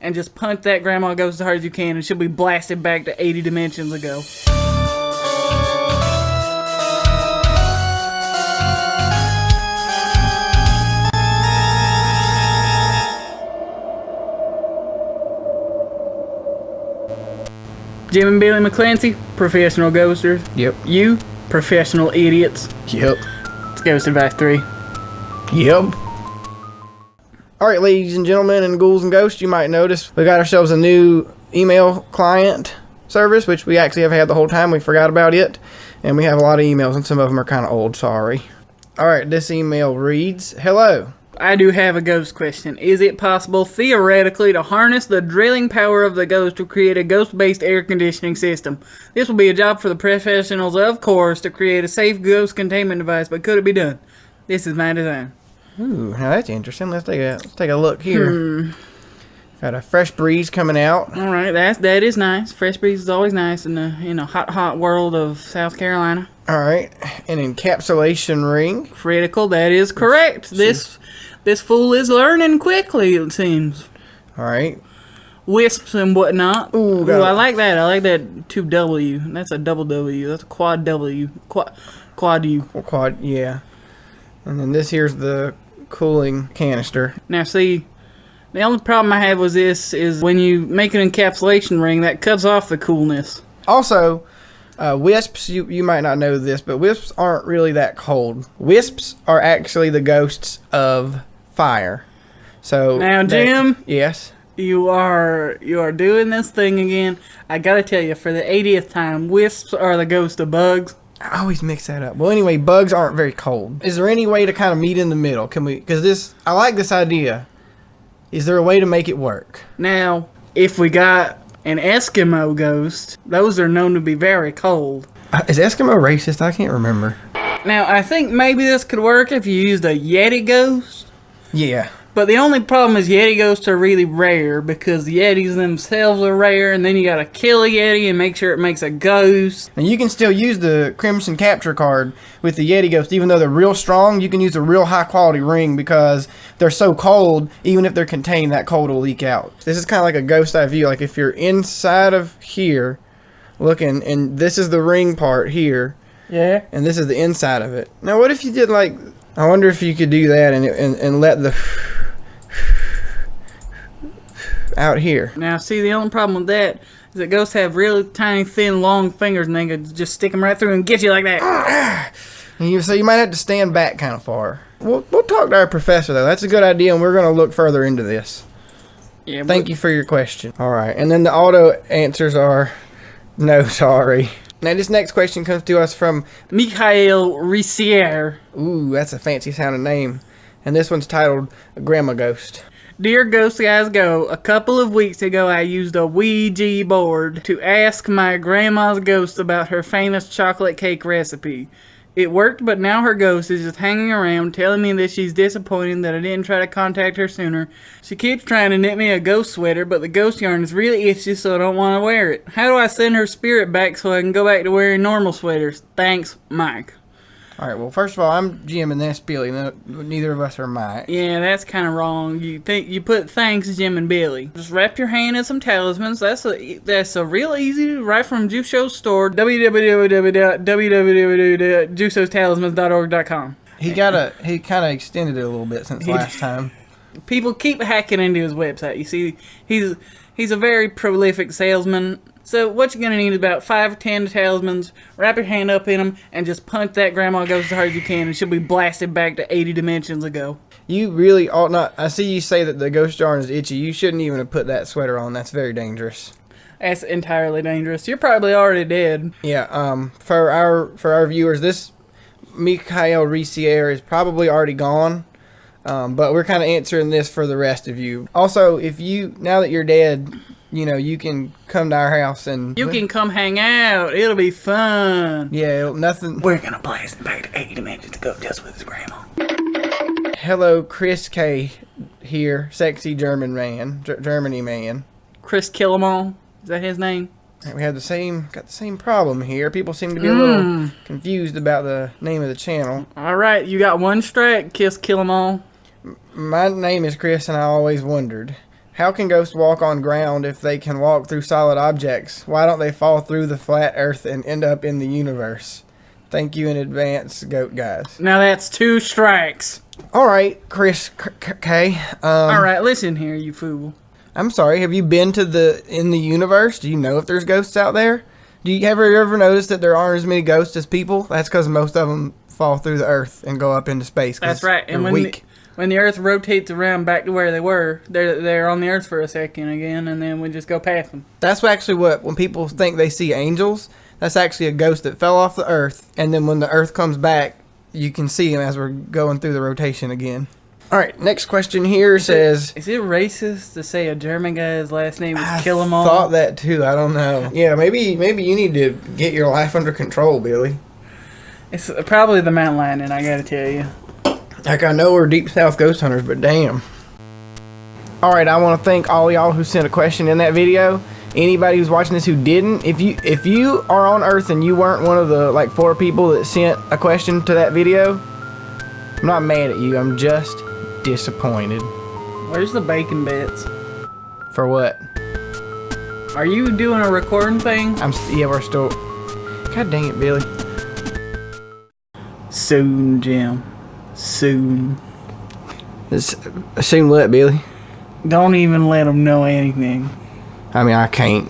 and just punch that grandma ghost as hard as you can, and she'll be blasted back to 80 dimensions ago. Jim and Billy McClancy, professional ghosters. Yep. You, professional idiots. Yep. It's Ghost Advice 3. Yep. Alright, ladies and gentlemen and ghouls and ghosts, you might notice we got ourselves a new email client service, which we actually have had the whole time. We forgot about it. And we have a lot of emails, and some of them are kind of old, sorry. Alright, this email reads, hello. I do have a ghost question. Is it possible, theoretically, to harness the drilling power of the ghost to create a ghost-based air conditioning system? This will be a job for the professionals, of course, to create a safe ghost containment device, but could it be done? This is my design. Ooh, now that's interesting. Let's take a look here. Got a fresh breeze coming out. All right, that is nice. Fresh breeze is always nice in the hot world of South Carolina. All right, an encapsulation ring. Critical. That is correct. This fool is learning quickly, it seems. All right. Wisps and whatnot. Ooh, I like that. I like that 2W. That's a double W. That's a quad W. Quad U. Quad, yeah. And then this here's the cooling canister. Now see, the only problem I have with this is when you make an encapsulation ring, that cuts off the coolness. Also, wisps, you might not know this, but wisps aren't really that cold. Wisps are actually the ghosts of fire. So now, Jim, yes, you are doing this thing again. I gotta tell you, for the 80th time, wisps are the ghost of bugs. I always mix that up. Well, anyway, bugs aren't very cold. Is there any way to kind of meet in the middle? Can we? Because I like this idea. Is there a way to make it work? Now, if we got an Eskimo ghost, those are known to be very cold. Is Eskimo racist? I can't remember. Now, I think maybe this could work if you used a Yeti ghost. Yeah. But the only problem is Yeti ghosts are really rare because the Yetis themselves are rare, and then you gotta kill a Yeti and make sure it makes a ghost. And you can still use the Crimson Capture card with the Yeti ghost, even though they're real strong. You can use a real high quality ring because they're so cold, even if they're contained, that cold will leak out. This is kind of like a ghost eye view. Like if you're inside of here, looking, and this is the ring part here. Yeah. And this is the inside of it. Now what if you did like, I wonder if you could do that and let the out here. Now, see, the only problem with that is that ghosts have really tiny, thin, long fingers, and they could just stick them right through and get you like that. So you might have to stand back kind of far. We'll talk to our professor, though. That's a good idea, and we're going to look further into this. Yeah. Thank you for your question. All right, and then the auto answers are no, sorry. Now, this next question comes to us from Mikhail Rissier. Ooh, that's a fancy sounding name. And this one's titled Grandma Ghost. Dear Ghost Guys Go, a couple of weeks ago I used a Ouija board to ask my grandma's ghost about her famous chocolate cake recipe. It worked, but now her ghost is just hanging around telling me that she's disappointed that I didn't try to contact her sooner. She keeps trying to knit me a ghost sweater, but the ghost yarn is really itchy, so I don't want to wear it. How do I send her spirit back so I can go back to wearing normal sweaters? Thanks, Mike. All right, well, first of all, I'm Jim and that's Billy. No, neither of us are Mike. Yeah, that's kind of wrong. You put thanks, Jim and Billy. Just wrap your hand in some talismans. That's a real easy, right from Jusho's store, www.jusosTalismans.org.com. He kind of extended it a little bit since last time. People keep hacking into his website. You see, he's a very prolific salesman. So what you're going to need is about 5 or 10 talismans, wrap your hand up in them, and just punch that grandma ghost as hard as you can, and she'll be blasted back to 80 dimensions ago. You really ought not. I see you say that the ghost yarn is itchy. You shouldn't even have put that sweater on. That's very dangerous. That's entirely dangerous. You're probably already dead. Yeah, for our viewers, this Mikhail Rissier is probably already gone. But we're kind of answering this for the rest of you. Also, now that you're dead, you can come to our house and you can come hang out. It'll be fun. Yeah, nothing. We're gonna blast him back to 80 dimensions to go just with his grandma. Hello, Chris K. here, sexy Germany man. Chris Killamall, is that his name? We have got the same problem here. People seem to be a little confused about the name of the channel. All right, you got one strike. Kill 'em all. My name is Chris, and I always wondered, How can ghosts walk on ground if they can walk through solid objects? Why don't they fall through the flat earth and end up in the universe? Thank you in advance, goat guys. Now that's 2 strikes. All right, Chris K. All right, listen here, you fool. I'm sorry. Have you been to in the universe? Do you know if there's ghosts out there? Do you ever notice that there aren't as many ghosts as people? That's because most of them fall through the earth and go up into space. That's right. And weak. When the Earth rotates around back to where they were, they're on the Earth for a second again, and then we just go past them. That's actually when people think they see angels, that's actually a ghost that fell off the Earth, and then when the Earth comes back, you can see him as we're going through the rotation again. All right, next question here says... Is it racist to say a German guy's last name is I Killamall? I thought that too. I don't know. Yeah, maybe you need to get your life under control, Billy. It's probably the mountain lion, I gotta tell you. Like, I know we're deep south ghost hunters, but damn. Alright, I want to thank all y'all who sent a question in that video. Anybody who's watching this who didn't, if you are on Earth and you weren't one of the like 4 people that sent a question to that video, I'm not mad at you, I'm just disappointed. Where's the bacon bits? For what? Are you doing a recording thing? Yeah, we're still... God dang it, Billy. Soon, Jim. Soon. Soon what, Billy? Don't even let them know anything. I mean, I can't.